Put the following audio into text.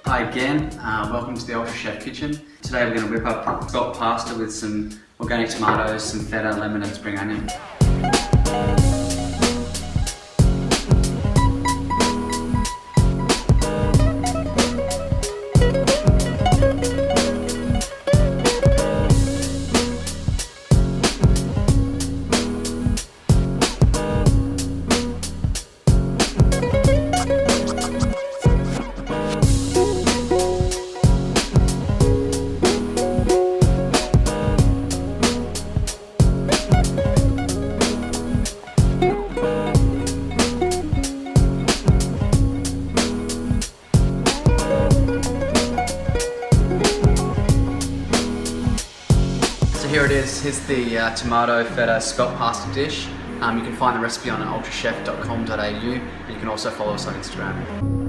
Hi again, welcome to the Ultra Chef Kitchen. Today we're going to whip up scallop pasta with some organic tomatoes, some feta, lemon and spring onion. So here it is, here's the tomato feta scallop pasta dish. You can find the recipe on ultrachef.com.au and you can also follow us on Instagram.